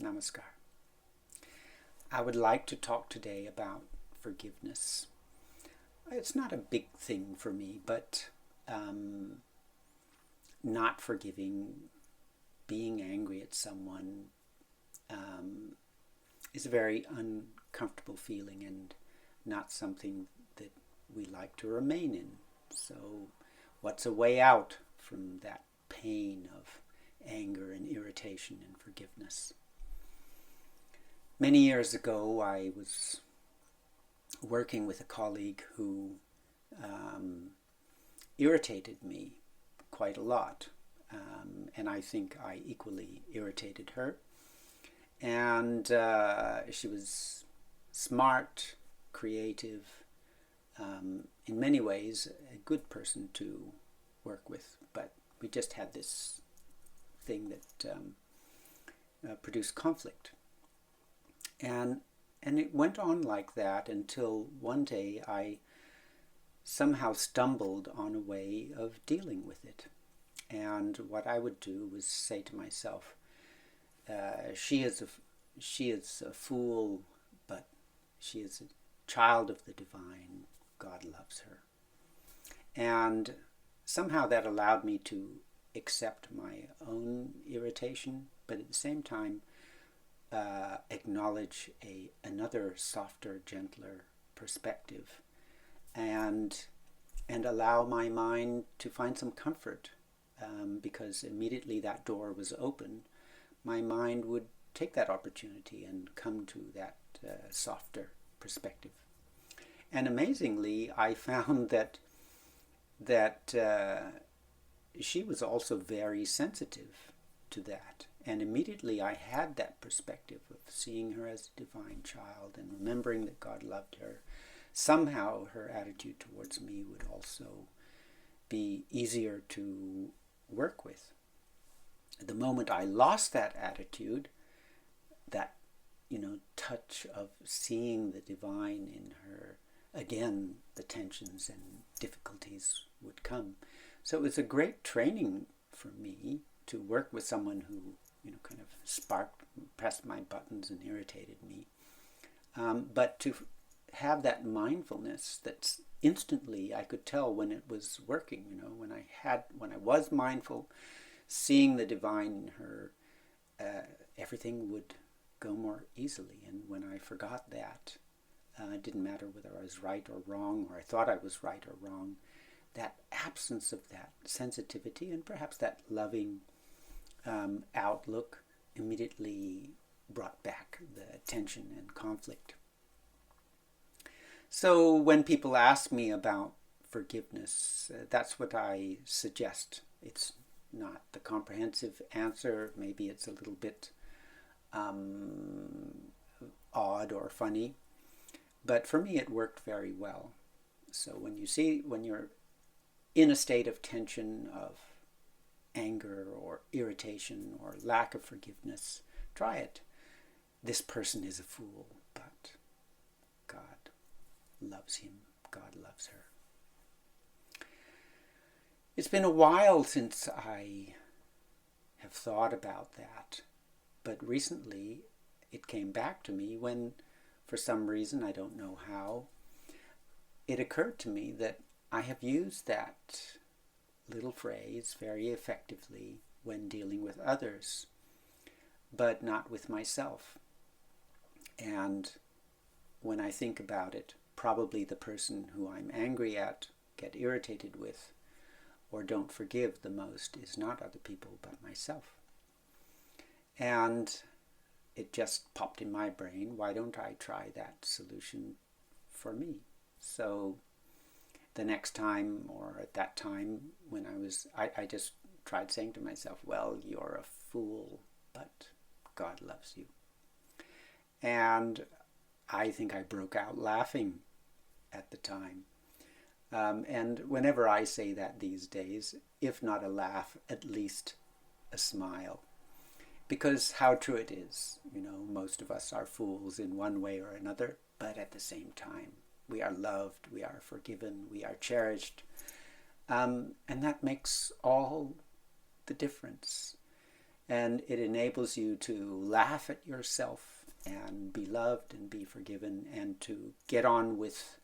Namaskar. I would like to talk today about forgiveness. It's not a big thing for me, but not forgiving, being angry at someone is a very uncomfortable feeling and not something that we like to remain in. So what's a way out from that pain of anger and irritation and forgiveness? Many years ago, I was working with a colleague who irritated me quite a lot. And I think I equally irritated her. And she was smart, creative, in many ways a good person to work with. But we just had this thing that produced conflict. And it went on like that until one day I somehow stumbled on a way of dealing with it. And what I would do was say to myself, she is a fool, but she is a child of the divine. God loves her. And somehow that allowed me to accept my own irritation, but at the same time acknowledge another softer, gentler perspective, and allow my mind to find some comfort, because immediately that door was open, my mind would take that opportunity and come to that softer perspective. And amazingly, I found that she was also very sensitive to that. And immediately I had that perspective of seeing her as a divine child and remembering that God loved her. Somehow her attitude towards me would also be easier to work with. The moment I lost that attitude, that touch of seeing the divine in her, again the tensions and difficulties would come. So it was a great training for me to work with someone who kind of pressed my buttons and irritated me, but to have that mindfulness that's instantly I could tell when it was working. When I was mindful, seeing the divine in her, everything would go more easily. And when I forgot that, it didn't matter whether I was right or wrong, or I thought I was right or wrong. That absence of that sensitivity and perhaps that loving outlook immediately brought back the tension and conflict. So when people ask me about forgiveness, that's what I suggest. It's not the comprehensive answer. Maybe it's a little bit odd or funny, but for me it worked very well. So when you're in a state of tension, of anger or irritation or lack of forgiveness, try it. This person is a fool, but God loves him. God loves her. It's been a while since I have thought about that, but recently it came back to me when, for some reason, I don't know how, it occurred to me that I have used that little phrase very effectively when dealing with others, but not with myself. And when I think about it, probably the person who I'm angry at, get irritated with, or don't forgive the most is not other people but myself. And it just popped in my brain, why don't I try that solution for me? So the next time, or at that time when I just tried saying to myself, well, you're a fool, but God loves you. And I think I broke out laughing at the time. And whenever I say that these days, if not a laugh, at least a smile. Because how true it is, most of us are fools in one way or another, but at the same time, we are loved, we are forgiven, we are cherished. And that makes all the difference. And it enables you to laugh at yourself and be loved and be forgiven, and to get on with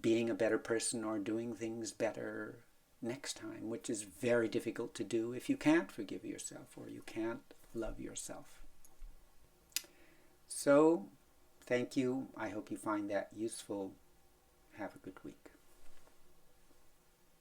being a better person or doing things better next time, which is very difficult to do if you can't forgive yourself or you can't love yourself. So, thank you. I hope you find that useful. Have a good week.